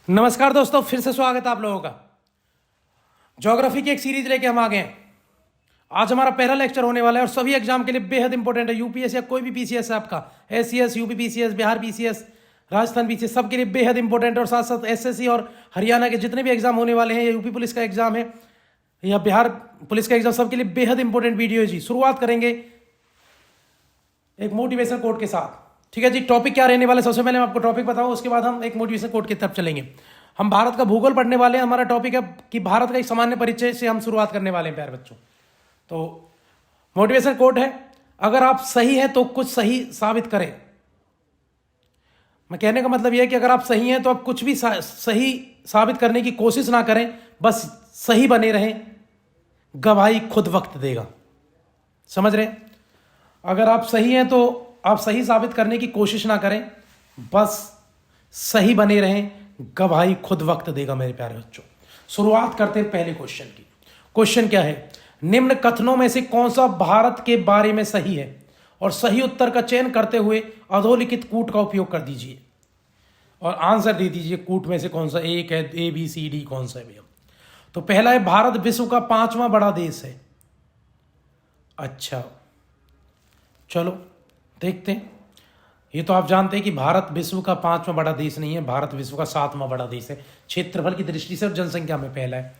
नमस्कार दोस्तों, फिर से स्वागत है आप लोगों का। ज्योग्राफी की एक सीरीज लेके हम आ गए हैं। आज हमारा पहला लेक्चर होने वाला है और सभी एग्जाम के लिए बेहद इंपॉर्टेंट है। यूपीएस या कोई भी पीसीएस है आपका, SCS, UP PCS, Bihar PCS, Rajasthan PCS, सबके लिए बेहद इंपॉर्टेंट है। और साथ साथ एसएससी और हरियाणा के जितने भी एग्जाम होने वाले हैं, या यूपी पुलिस का एग्जाम है या बिहार पुलिस का एग्जाम, सबके लिए बेहद इंपॉर्टेंट वीडियो है जी। शुरुआत करेंगे एक मोटिवेशन कोट के साथ। ठीक है जी, टॉपिक क्या रहने वाला है सबसे पहले मैं आपको टॉपिक बताऊं, उसके बाद हम एक मोटिवेशन कोट की तरफ चलेंगे। हम भारत का भूगोल पढ़ने वाले हैं। हमारा टॉपिक है कि भारत का एक सामान्य परिचय से हम शुरुआत करने वाले हैं प्यारे बच्चों। तो मोटिवेशन कोट है, अगर आप सही हैं तो कुछ सही साबित करें। मैं कहने का मतलब यह है कि अगर आप सही हैं तो आप कुछ भी सही साबित करने की कोशिश ना करें, बस सही बने रहें। गवाही खुद वक्त देगा। समझ रहे? अगर आप सही हैं तो आप सही साबित करने की कोशिश ना करें, बस सही बने रहें। गवाही खुद वक्त देगा मेरे प्यारे बच्चों। शुरुआत करते हैं पहले क्वेश्चन की। क्वेश्चन क्या है? निम्न कथनों में से कौन सा भारत के बारे में सही है? और सही उत्तर का चयन करते हुए अधोलिखित कूट का उपयोग कर दीजिए और आंसर दे दीजिए। कूट में से कौन सा एक है, ए बी सी डी, कौन सा है भैया? तो पहला है भारत विश्व का 5वां बड़ा देश है। अच्छा, चलो देखते हैं। ये तो आप जानते हैं कि भारत विश्व का 5वां बड़ा देश नहीं है, भारत विश्व का 7वां बड़ा देश है क्षेत्रफल की दृष्टि से और जनसंख्या में पहला है।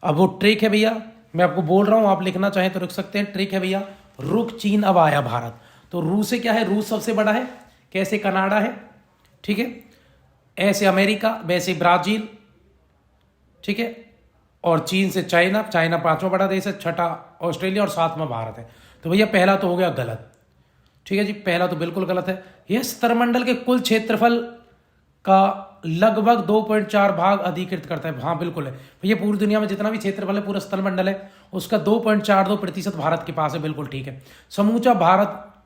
अब वो ट्रिक है भैया, मैं आपको बोल रहा हूं, आप लिखना चाहें तो रुक सकते हैं। ट्रिक है भैया, रुक चीन अब आया भारत। तो रूस से क्या है? रूस सबसे बड़ा है। कैसे? कनाडा है, ठीक है। ऐसे अमेरिका, वैसे ब्राजील, ठीक है। और चीन से चाइना, चाइना 5वां बड़ा देश है, छठा ऑस्ट्रेलिया और 7वां भारत है। तो भैया पहला तो हो गया गलत। ठीक है जी, पहला तो बिल्कुल गलत है। यह स्तरमंडल के कुल क्षेत्रफल का लगभग 2.4 भाग अधिकृत करता है। हाँ बिल्कुल है भैया, पूरी दुनिया में जितना भी क्षेत्रफल है, पूरा स्तरमंडल है, उसका 2.42% भारत के पास है। बिल्कुल ठीक है। समूचा भारत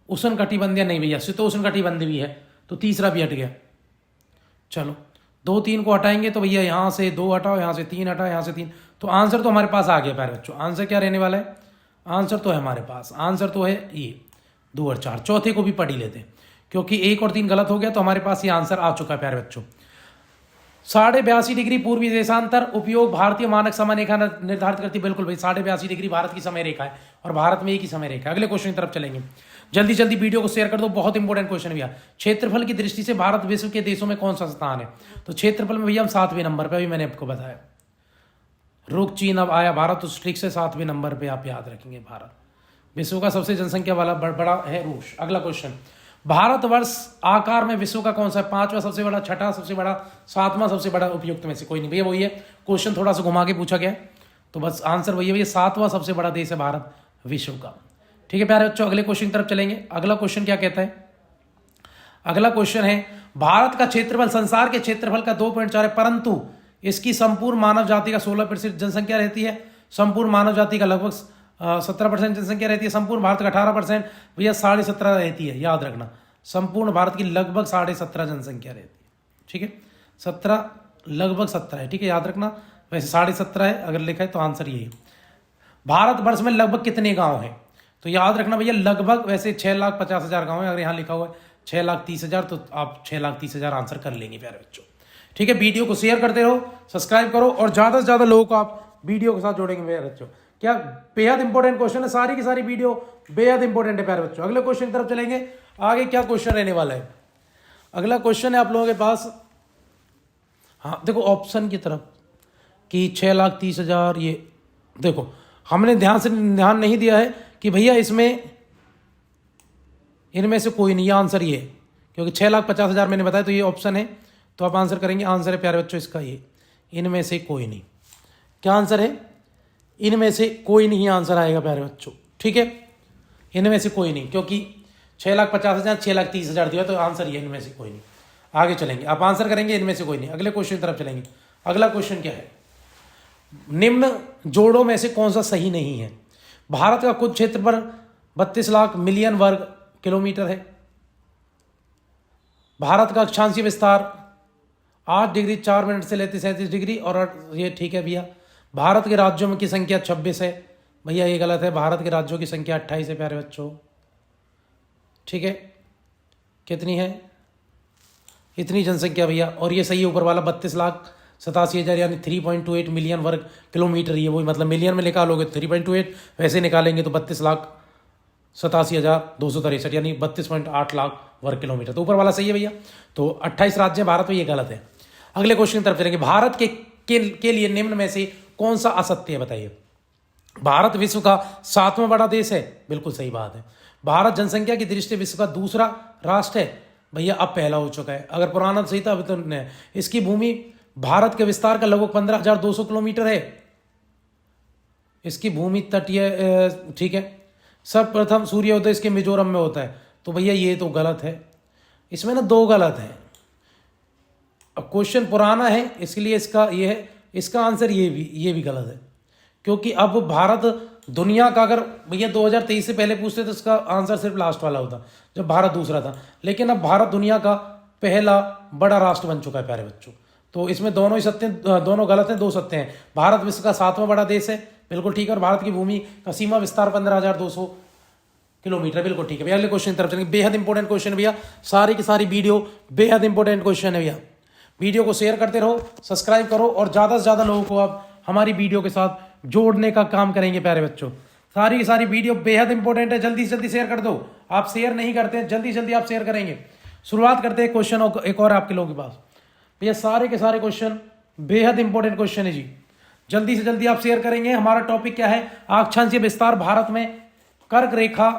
उष्णकटिबंधीय नहीं भैया, शीतोष्णकटिबंधीय भी है, तो तीसरा भी हट गया। चलो 2 3 को हटाएंगे तो भैया यहाँ से 2 हटाओ, यहाँ से 3 हटाओ, यहाँ से 3, तो आंसर तो हमारे पास आ गया प्यारे बच्चों। आंसर क्या रहने वाला है? आंसर तो है हमारे पास, आंसर तो है ये 2 और 4। चौथे को भी पढ़ ही लेते हैं, क्योंकि 1 और 3 गलत हो गया, तो हमारे पास ये आंसर आ चुका है प्यारे बच्चों। 82.5 डिग्री पूर्वी देशांतर उपयोग भारतीय मानक समय रेखा निर्धारित करती है। बिल्कुल भाई, 82.5 डिग्री भारत की समय रेखा है और भारत में एक ही समय रेखा है। अगले क्वेश्चन की तरफ चलेंगे। जल्दी जल्दी वीडियो को शेयर कर दो, बहुत इंपॉर्टेंट क्वेश्चन भैया। क्षेत्रफल की दृष्टि से भारत विश्व के देशों में कौन सा स्थान है? तो क्षेत्रफल में भैया हम 7वें नंबर पर, अभी मैंने आपको बताया। रुक चीन अब आया भारत, तो ट्रिक से 7वें नंबर पर आप याद रखेंगे। भारत विश्व का सबसे जनसंख्या वाला बड़ा है रूस। अगला क्वेश्चन, भारतवर्ष आकार में विश्व का कौन सा है? 5वां सबसे बड़ा, छठा सबसे बड़ा, 7वां सबसे बड़ा, उपयुक्त में से कोई नहीं भैया। वही है, क्वेश्चन थोड़ा सा घुमा के पूछा गया, तो बस आंसर वही है भैया, 7वां सबसे बड़ा देश है भारत विश्व का। ठीक है प्यारे बच्चों, अगले क्वेश्चन की तरफ चलेंगे। अगला क्वेश्चन क्या कहता है? अगला क्वेश्चन है, भारत का क्षेत्रफल संसार के क्षेत्रफल का 2.4 है, परंतु इसकी संपूर्ण मानव जाति का 16% जनसंख्या रहती है। संपूर्ण मानव जाति का लगभग 17% जनसंख्या रहती है। संपूर्ण भारत का 18% भैया 17.5 रहती है, याद रखना। संपूर्ण भारत की लगभग 17.5 जनसंख्या रहती है। ठीक है, 17 लगभग 17 है, ठीक है, याद रखना। वैसे 17.5 है, अगर लिखा है तो आंसर यही है। भारतवर्ष में लगभग कितने गांव हैं? तो याद रखना भैया, लगभग वैसे 6,50,000 गांव है। अगर यहाँ लिखा हुआ है 6,30,000, तो आप 6,30,000 आंसर कर लेंगे प्यारे बच्चों। ठीक है, वीडियो को शेयर करते रहो, सब्सक्राइब करो और ज़्यादा से ज़्यादा लोगों को आप वीडियो के साथ जोड़ेंगे प्यारे बच्चों। क्या बेहद इंपॉर्टेंट क्वेश्चन है, सारी की सारी वीडियो बेहद इंपॉर्टेंट है प्यारे बच्चों। अगले क्वेश्चन की तरफ चलेंगे। आगे क्या क्वेश्चन रहने वाला है? अगला क्वेश्चन है आप लोगों के पास, हाँ देखो ऑप्शन की तरफ, कि 6,30,000, ये देखो हमने ध्यान नहीं दिया है कि भैया इसमें इनमें से कोई नहीं, आंसर ये है, क्योंकि 6,50,000 मैंने बताया, तो ये ऑप्शन है, तो आप आंसर करेंगे। आंसर है प्यारे बच्चों इसका ये, इनमें से कोई नहीं। क्या आंसर है? इनमें से कोई नहीं आंसर आएगा प्यारे बच्चों। ठीक है, इनमें से कोई नहीं, क्योंकि 6,50,000 6,30,000 दिया, तो आंसर ये इनमें से कोई नहीं। आगे चलेंगे, आप आंसर करेंगे इनमें से कोई नहीं। अगले क्वेश्चन की तरफ चलेंगे। अगला क्वेश्चन क्या है? निम्न जोड़ों में से कौन सा सही नहीं है? भारत का कुल क्षेत्रफल 32 लाख मिलियन वर्ग किलोमीटर है। भारत का अक्षांशीय विस्तार 8 डिग्री 4 मिनट से लेते 37 डिग्री, और ये ठीक है भैया। भारत के राज्यों की संख्या 26 है। भैया ये गलत है, भारत के राज्यों की संख्या 28 है प्यारे बच्चों। ठीक है, कितनी है? इतनी जनसंख्या भैया, और ये सही है ऊपर वाला 32,87,000 यानी 3.28 मिलियन वर्ग किलोमीटर। ये वही मतलब मिलियन में निकालोगे तो 3.28, वैसे निकालेंगे तो 32,87,263 यानी 32.8 लाख वर्ग किलोमीटर। तो ऊपर वाला सही है भैया। तो 28 राज्य भारत में, ये गलत है। अगले क्वेश्चन की तरफ चलेंगे। भारत के लिए निम्न में से कौन सा असत्य है बताइए। भारत विश्व का 7वां बड़ा देश है, बिल्कुल सही बात है। भारत जनसंख्या की दृष्टि से विश्व का दूसरा राष्ट्र है, भैया अब पहला हो चुका है। अगर पुराना सही था अभी तो नहीं। इसकी भूमि भारत के विस्तार का लगभग 15,200 किलोमीटर है। इसकी भूमि तटीय, ठीक है। सर्वप्रथम सूर्योदय इसके मिजोरम में होता है, तो भैया ये तो गलत है। इसमें ना दो गलत है। अब क्वेश्चन पुराना है इसलिए इसका ये है, इसका आंसर ये भी गलत है, क्योंकि अब भारत दुनिया का, अगर भैया 2023 से पहले पूछते तो इसका आंसर सिर्फ लास्ट वाला होता जब भारत दूसरा था। लेकिन अब भारत दुनिया का पहला बड़ा राष्ट्र बन चुका है प्यारे बच्चों। तो इसमें दोनों ही सत्य, दोनों गलत हैं, दो सत्य हैं। भारत विश्व का 7वां बड़ा देश है, बिल्कुल ठीक है। और भारत की भूमि का सीमा विस्तार 15,200 किलोमीटर, बिल्कुल ठीक है भैया। अगले क्वेश्चन की तरफ चलेंगे। बेहद इंपॉर्टेंट क्वेश्चन भैया, सारी की सारी वीडियो बेहद इंपॉर्टेंट क्वेश्चन है भैया। वीडियो को शेयर करते रहो, सब्सक्राइब करो, और ज़्यादा से ज़्यादा लोगों को आप हमारी वीडियो के साथ जोड़ने का काम करेंगे प्यारे बच्चों। सारी की सारी वीडियो बेहद इंपॉर्टेंट है, जल्दी से जल्दी शेयर कर दो। आप शेयर नहीं करते हैं, जल्दी जल्दी आप शेयर करेंगे। शुरुआत करते हैं क्वेश्चन एक और आपके लोगों के पास। भैया सारे के सारे क्वेश्चन बेहद इंपॉर्टेंट क्वेश्चन है जी, जल्दी से जल्दी आप शेयर करेंगे। हमारा टॉपिक क्या है? अक्षांशीय विस्तार भारत में, कर्क रेखा,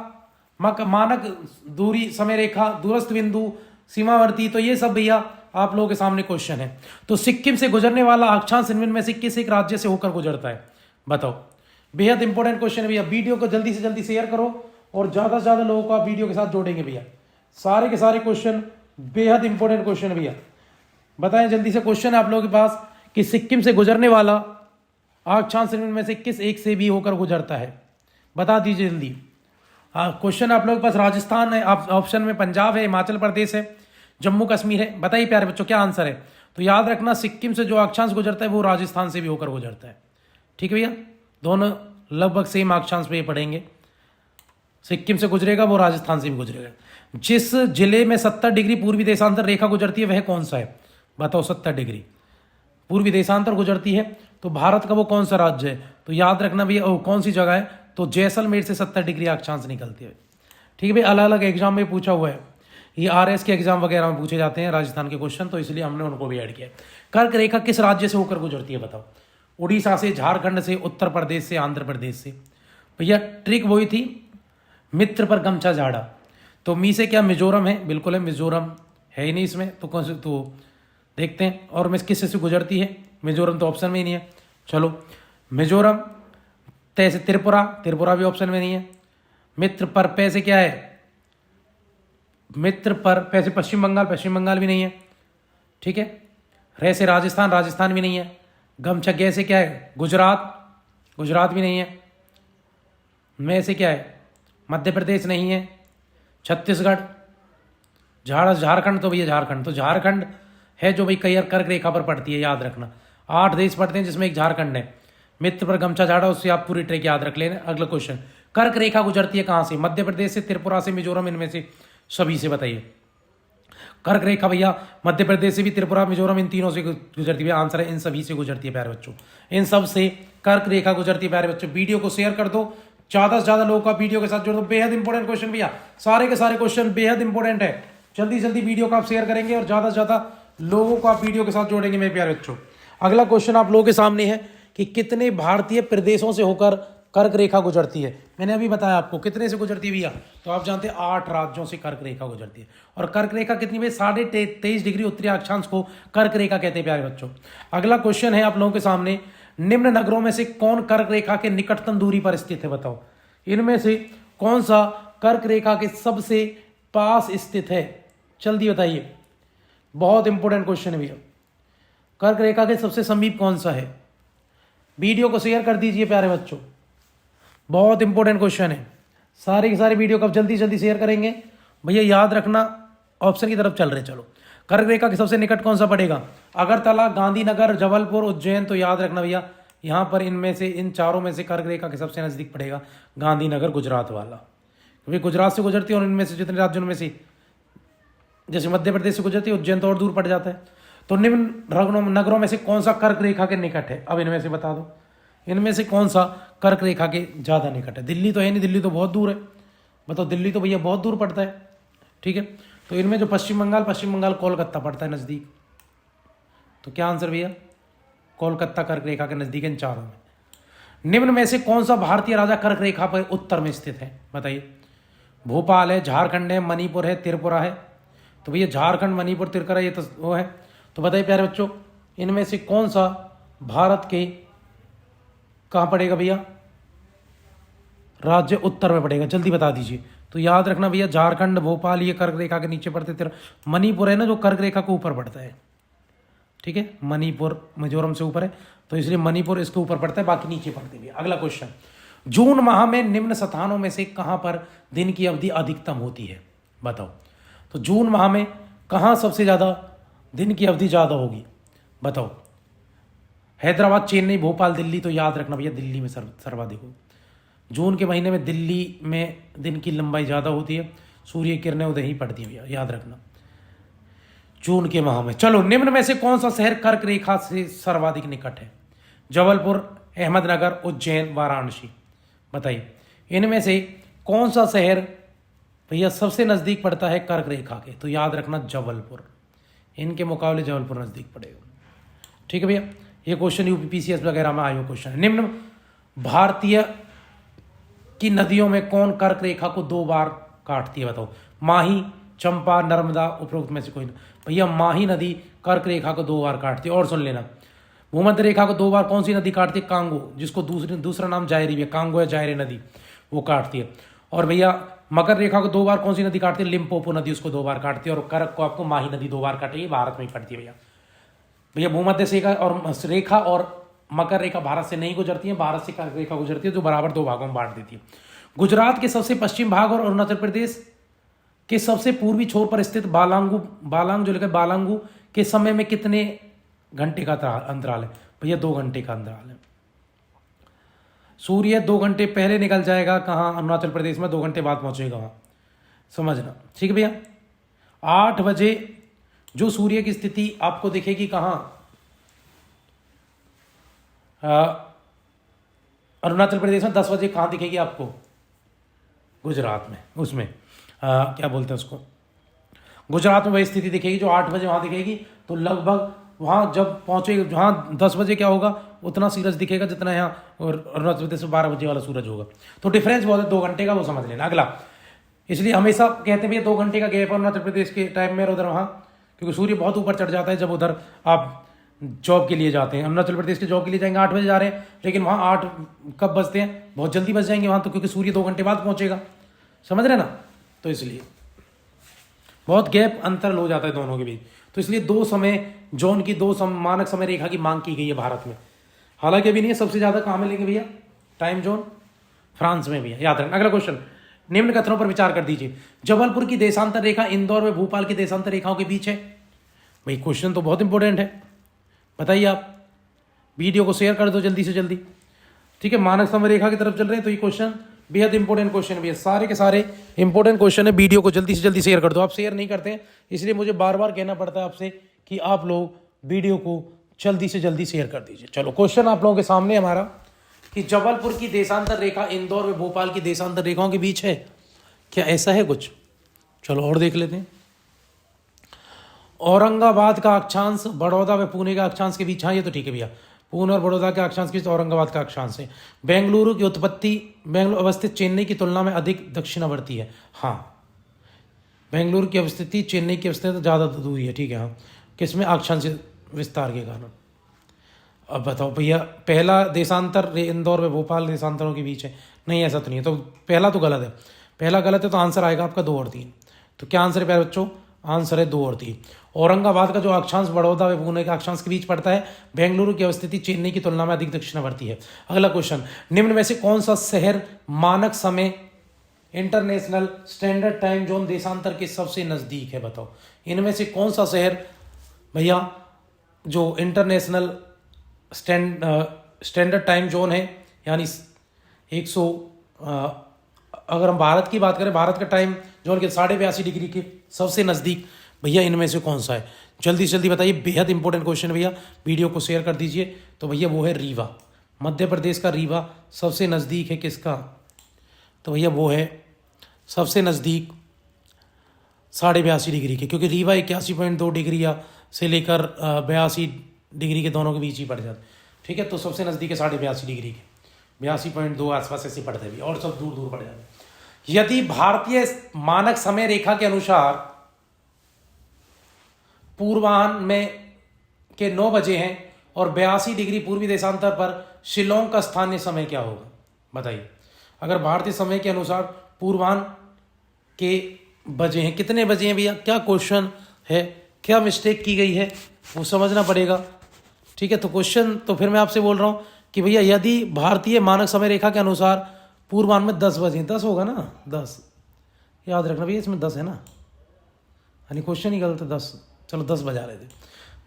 मानक दूरी, समय रेखा, दूरस्थ बिंदु, सीमावर्ती। तो ये सब भैया आप लोगों के सामने क्वेश्चन है। तो सिक्किम से गुजरने वाला अक्षांश इनमें में से किस एक राज्य से होकर गुजरता है बताओ। बेहद इंपॉर्टेंट क्वेश्चन है भैया। वीडियो को जल्दी से जल्दी शेयर करो और ज्यादा से ज्यादा लोगों को आप वीडियो के साथ जोड़ेंगे भैया। सारे के सारे क्वेश्चन बेहद इंपॉर्टेंट क्वेश्चन है भैया। बताएं जल्दी से क्वेश्चन है आप लोगों के पास कि सिक्किम से गुजरने वाला अक्षांश इनमें में से किस एक से भी होकर गुजरता है, बता दीजिए जल्दी। क्वेश्चन आप लोगों के पास राजस्थान है, ऑप्शन में पंजाब है, हिमाचल प्रदेश है, जम्मू कश्मीर है। बताइए प्यारे बच्चों क्या आंसर है। तो याद रखना सिक्किम से जो अक्षांश गुजरता है वो राजस्थान से भी होकर गुजरता है। ठीक है भैया, दोनों लगभग सेम अक्षांश पे पढ़ेंगे। सिक्किम से गुजरेगा वो राजस्थान से भी गुजरेगा। जिस जिले में 70 डिग्री पूर्वी देशांतर रेखा गुजरती है वह कौन सा है बताओ। 70 डिग्री पूर्वी देशांतर गुजरती है तो भारत का वो कौन सा राज्य है। तो याद रखना भैया कौन सी जगह है, तो जैसलमेर से 70 डिग्री अक्षांश निकलती है। ठीक है भाई, अलग अलग एग्जाम में पूछा हुआ है, ये RS के एग्जाम वगैरह में पूछे जाते हैं राजस्थान के क्वेश्चन, तो इसलिए हमने उनको भी ऐड किया। कर्क रेखा किस राज्य से होकर गुजरती है बताओ। उड़ीसा से, झारखंड से, उत्तर प्रदेश से, आंध्र प्रदेश से। भैया ट्रिक वही थी, मित्र पर गमछा झाड़ा। तो मी से क्या मिजोरम है, बिल्कुल है, मिजोरम है ही नहीं इसमें, तो कौन से, तो देखते हैं। और मैं किस से गुजरती है, मिजोरम तो ऑप्शन में ही नहीं है। चलो मिजोरम, तय से त्रिपुरा, त्रिपुरा भी ऑप्शन में नहीं है। मित्र पर पै से क्या है, मित्र पर पै से पश्चिम बंगाल, पश्चिम बंगाल भी नहीं है। ठीक है, रे से राजस्थान, राजस्थान भी नहीं है। गमछा गे से क्या है, गुजरात, गुजरात भी नहीं है। मैं से क्या है, मध्य प्रदेश नहीं है। छत्तीसगढ़, झारखंड, तो भैया झारखंड, तो झारखंड है जो भाई कर्क रेखा पर पड़ती है, याद रखना। 8 देश पड़ते हैं जिसमें एक झारखंड है। मित्र पर गमछा झाड़ा, उससे आप पूरी ट्रिक याद रख लेना। अगला क्वेश्चन, कर्क रेखा गुजरती है कहां से, मध्य प्रदेश से, त्रिपुरा से, मिजोरम, इनमें से सभी से बताइए। कर्क रेखा भैया मध्य प्रदेश से भी, त्रिपुरा, मिजोरम, इन तीनों से गुजरती है। आंसर है इन सभी से गुजरती है प्यारे बच्चों, इन सब से कर्क रेखा गुजरती है प्यारे बच्चों। वीडियो को शेयर कर दो, ज्यादा से ज्यादा लोगों का वीडियो के साथ जोड़ दो। बेहद इंपॉर्टेंट क्वेश्चन भैया, सारे के सारे क्वेश्चन बेहद इंपॉर्टेंट है। जल्दी जल्दी वीडियो को आप शेयर करेंगे और ज्यादा से ज्यादा लोगों को आप वीडियो के साथ जोड़ेंगे मेरे प्यारे बच्चों। अगला क्वेश्चन आप लोगों के सामने है कि कितने भारतीय प्रदेशों से होकर कर्क रेखा गुजरती है। मैंने अभी बताया आपको कितने से गुजरती है भैया, तो आप जानते हैं 8 राज्यों से कर्क रेखा गुजरती है। और कर्क रेखा कितनी भाई, 23.5 डिग्री उत्तरी अक्षांश को कर्क रेखा कहते हैं प्यारे बच्चों। अगला क्वेश्चन है आप लोगों के सामने, निम्न नगरों में से कौन कर्क रेखा के निकटतम दूरी पर स्थित है बताओ। इनमें से कौन सा कर्क रेखा के सबसे पास स्थित है, जल्दी बताइए। बहुत इंपॉर्टेंट क्वेश्चन है भैया, कर्क रेखा के सबसे समीप कौन सा है। वीडियो को शेयर कर दीजिए प्यारे बच्चों, बहुत इंपॉर्टेंट क्वेश्चन है। सारे के सारे वीडियो को आप जल्दी जल्दी शेयर करेंगे भैया। याद रखना ऑप्शन की तरफ चल रहे, चलो। कर्क रेखा के सबसे निकट कौन सा पड़ेगा, अगरतला, गांधीनगर, जबलपुर, उज्जैन। तो याद रखना भैया यहाँ पर इनमें से, इन चारों में से कर्क रेखा के सबसे नजदीक पड़ेगा गांधीनगर, गुजरात वाला, क्योंकि गुजरात से गुजरती है। और इनमें से जितने राज्यों में से जैसे मध्य प्रदेश से गुजरती है, उज्जैन तो और दूर पड़ जाता है। तो निम्न नगरों में से कौन सा कर्क रेखा के निकट है? अब इनमें से बता दो, इनमें से कौन सा कर्क रेखा के ज़्यादा निकट है? दिल्ली तो है नहीं, दिल्ली तो बहुत दूर है। बताओ, दिल्ली तो भैया बहुत दूर पड़ता है। ठीक है, तो इनमें जो पश्चिम बंगाल कोलकाता पड़ता है नज़दीक। तो क्या आंसर भैया? कोलकाता कर्क रेखा के नज़दीक है इन चारों में। निम्न में से कौन सा भारतीय राजा कर्क रेखा पर उत्तर में स्थित है? बताइए। भोपाल है, झारखंड है, मणिपुर है, त्रिपुरा है। तो भैया झारखंड, मणिपुर, त्रिपुरा ये तो वो है। तो बताइए प्यारे बच्चों, इनमें से कौन सा भारत के कहाँ पड़ेगा भैया? राज्य उत्तर में पड़ेगा, जल्दी बता दीजिए। तो याद रखना भैया, झारखंड, भोपाल ये कर्क रेखा के नीचे पड़ते थे। मणिपुर है ना जो कर्क रेखा के ऊपर पड़ता है। ठीक है, मणिपुर मिजोरम से ऊपर है, तो इसलिए मणिपुर इसके ऊपर पड़ता है, बाकी नीचे पड़ते हैं। अगला क्वेश्चन, जून माह में निम्न स्थानों में से कहां पर दिन की अवधि अधिकतम होती है? बताओ। तो जून माह में कहां सबसे ज्यादा दिन की अवधि ज्यादा होगी? बताओ। हैदराबाद, चेन्नई, भोपाल, दिल्ली। तो याद रखना भैया, दिल्ली में सर्वाधिक हो। जून के महीने में दिल्ली में दिन की लंबाई ज़्यादा होती है, सूर्य किरणें उदय ही पड़ती है भैया, याद रखना जून के माह में। चलो, निम्न में से कौन सा शहर कर्क रेखा से सर्वाधिक निकट है? जबलपुर, अहमदनगर, उज्जैन, वाराणसी। बताइए, इनमें से कौन सा शहर भैया सबसे नज़दीक पड़ता है कर्क रेखा के? तो याद रखना जबलपुर, इनके मुकाबले जबलपुर नज़दीक पड़ेगा। ठीक है भैया, ये क्वेश्चन यूपीपीसीएस वगैरह में आया क्वेश्चन है। निम्न भारतीय की नदियों में कौन कर्क रेखा को 2 बार काटती है? बताओ। माही, चंपा, नर्मदा, उपरोक्त में से कोई ना? भैया माही नदी कर्क रेखा को 2 बार काटती है। और सुन लेना, भूमध्य रेखा को 2 बार कौन सी नदी काटती है? कांगो, जिसको दूसरा नाम जायरी है, कांगो या जायरे नदी, वो काटती है। और भैया मकर रेखा को 2 बार कौन सी नदी काटती है? लिम्पोपो नदी उसको 2 बार काटती है। और कर्क को आपको माही नदी 2 बार काटेगी, भारत में ही पड़ती है भैया। भैया भूमध्य रेखा और मकर रेखा भारत से नहीं गुजरती है, भारत से कर्क रेखा गुजरती है, जो बराबर 2 भागों में बांट देती है। गुजरात के सबसे पश्चिम भाग और अरुणाचल प्रदेश के सबसे पूर्वी छोर पर स्थित बालांग जो लिखा है बालांगू के समय में कितने घंटे का अंतराल है? भैया 2 घंटे का अंतराल है। सूर्य 2 घंटे पहले निकल जाएगा कहाँ? अरुणाचल प्रदेश में, 2 घंटे बाद पहुंचेगा वहां, समझना। ठीक है भैया, 8 बजे जो सूर्य की स्थिति आपको दिखेगी कहाँ? अरुणाचल प्रदेश में। 10 बजे कहाँ दिखेगी आपको? गुजरात में, उसमें क्या बोलते हैं उसको, गुजरात में वही स्थिति दिखेगी जो 8 बजे वहाँ दिखेगी। तो लगभग वहाँ जब पहुँचेगी, वहाँ 10 बजे क्या होगा, उतना सूरज दिखेगा जितना यहाँ और अरुणाचल प्रदेश में 12 बजे वाला सूरज होगा। तो डिफरेंस बहुत है 2 घंटे का, वो समझ लेना। अगला, इसलिए हमेशा कहते हैं 2 घंटे का गैप है अरुणाचल प्रदेश के टाइम में और उधर वहाँ, क्योंकि सूर्य बहुत ऊपर चढ़ जाता है जब उधर आप जॉब के लिए जाते हैं। अरुणाचल प्रदेश के जॉब के लिए जाएंगे, 8 बजे जा रहे हैं, लेकिन वहाँ 8 कब बजते हैं? बहुत जल्दी बज जाएंगे वहाँ तो, क्योंकि सूर्य 2 घंटे बाद पहुँचेगा, समझ रहे ना? तो इसलिए बहुत गैप अंतर हो जाता है दोनों के बीच। तो इसलिए 2 समय जोन की 2 मानक समय रेखा की मांग की गई है भारत में। हालांकि अभी नहीं है, सबसे ज़्यादा कहाँ मिलेंगे भैया टाइम जोन? फ्रांस में भी है, याद रखना। अगला क्वेश्चन, निम्न कथनों पर विचार कर दीजिए। जबलपुर की देशांतर रेखा इंदौर व भोपाल की देशांतर रेखाओं के बीच है। भाई क्वेश्चन तो बहुत इंपॉर्टेंट है, बताइए आप। वीडियो को शेयर कर दो जल्दी से जल्दी। ठीक है, मानक समय रेखा की तरफ चल रहे हैं, तो ये क्वेश्चन बेहद इंपॉर्टेंट क्वेश्चन है भैया, सारे के सारे इंपॉर्टेंट क्वेश्चन है। वीडियो को जल्दी से जल्दी शेयर कर दो। आप शेयर नहीं करते हैं, इसलिए मुझे बार बार कहना पड़ता है आपसे कि आप लोग वीडियो को जल्दी से जल्दी शेयर कर दीजिए। चलो, क्वेश्चन आप लोगों के सामने हमारा कि जबलपुर की देशांतर रेखा इंदौर व भोपाल की देशांतर रेखाओं के बीच है, क्या ऐसा है कुछ? चलो और देख लेते हैं। औरंगाबाद का अक्षांश बड़ौदा व पुणे का अक्षांश के बीच, हाँ ये तो ठीक है भैया, पुणे और बड़ौदा के अक्षांश के बीच औरंगाबाद का अक्षांश है। बेंगलुरु की उत्पत्ति बेंगलुरु अवस्थित चेन्नई की तुलना में अधिक दक्षिणावर्ती है। हाँ, बेंगलुरु की अवस्थिति चेन्नई की अवस्थिति तो ज़्यादा दूरी है, ठीक है। हाँ, किसमें? अक्षांश विस्तार के कारण। अब बताओ भैया, पहला देशांतर इंदौर व भोपाल देशांतरों के बीच है? नहीं, ऐसा तो नहीं है, तो पहला तो गलत है। पहला गलत है तो आंसर आएगा आपका 2 और 3। तो क्या आंसर है प्यारे बच्चों? आंसर है 2 और 3। औरंगाबाद का जो अक्षांश बड़ौदा व पुणे के अक्षांश के बीच पड़ता है, बेंगलुरु की अवस्थिति चेन्नई की तुलना में अधिक दक्षिणावर्ती है। अगला क्वेश्चन, निम्न में से कौन सा शहर मानक समय इंटरनेशनल स्टैंडर्ड टाइम जोन देशांतर के सबसे नजदीक है? बताओ, इनमें से कौन सा शहर भैया जो इंटरनेशनल स्टैंडर्ड टाइम जोन है, यानी 100 अगर हम भारत की बात करें, भारत का टाइम जोन के 82.5 डिग्री के सबसे नज़दीक भैया इनमें से कौन सा है? जल्दी से जल्दी बताइए, बेहद इंपॉर्टेंट क्वेश्चन भैया, वीडियो को शेयर कर दीजिए। तो भैया वो है रीवा, मध्य प्रदेश का रीवा सबसे नज़दीक है किसका? तो भैया वो है सबसे नज़दीक 82.5 डिग्री के, क्योंकि रीवा 81.2 डिग्री से लेकर 82 डिग्री के दोनों के बीच ही पड़ जाता है। ठीक है, तो सबसे नज़दीक है 82.5 डिग्री के, 82.2 आसपास ऐसे पड़ते भी, और सब दूर दूर पड़ जाते हैं। यदि भारतीय मानक समय रेखा के अनुसार पूर्वाह्न में के 9 बजे हैं और 82 डिग्री पूर्वी देशांतर पर शिलोंग का स्थानीय समय क्या होगा? बताइए। अगर भारतीय समय के अनुसार पूर्वाह्न के बजे हैं, कितने बजे हैं भैया? क्या क्वेश्चन है, क्या मिस्टेक की गई है वो समझना पड़ेगा। ठीक है, तो क्वेश्चन तो फिर मैं आपसे बोल रहा हूँ कि भैया यदि भारतीय मानक समय रेखा के अनुसार पूर्वाह्न में 10 बजे, 10 होगा ना, 10 याद रखना भैया, इसमें 10 है ना, यानी क्वेश्चन ही गलत है, 10, चलो 10 बजा रहे थे।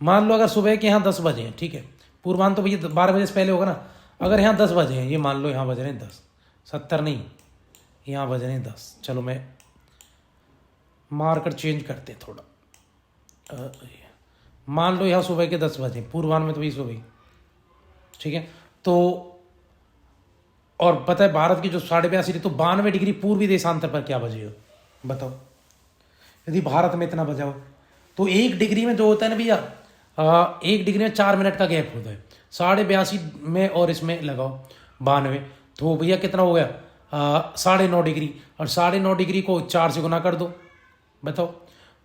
मान लो अगर सुबह के यहाँ 10 बजे हैं, ठीक है, पूर्वाह्न तो भैया 12 बजे से पहले होगा ना, अगर यहाँ 10 बजे हैं, ये मान लो यहाँ बज रहे हैं 10, 70 नहीं, यहाँ बज रहे हैं 10, चलो मैं मार्कर चेंज करते हैं थोड़ा, मान लो यहाँ सुबह के 10 बजे, पूर्वाह्न में तो भी सुबह, ठीक है। तो और पता है भारत की जो 82.5 तो 92 डिग्री पूर्वी देशांतर पर क्या बजेगा बताओ? यदि भारत में इतना बजा हो तो 1 डिग्री में जो होता है ना भैया, 1 डिग्री में 4 मिनट का गैप होता है, 82.5 में और इसमें लगाओ 92, तो भैया कितना हो गया? 9.5 डिग्री, और 9.5 डिग्री को 4 से गुना कर दो, बताओ।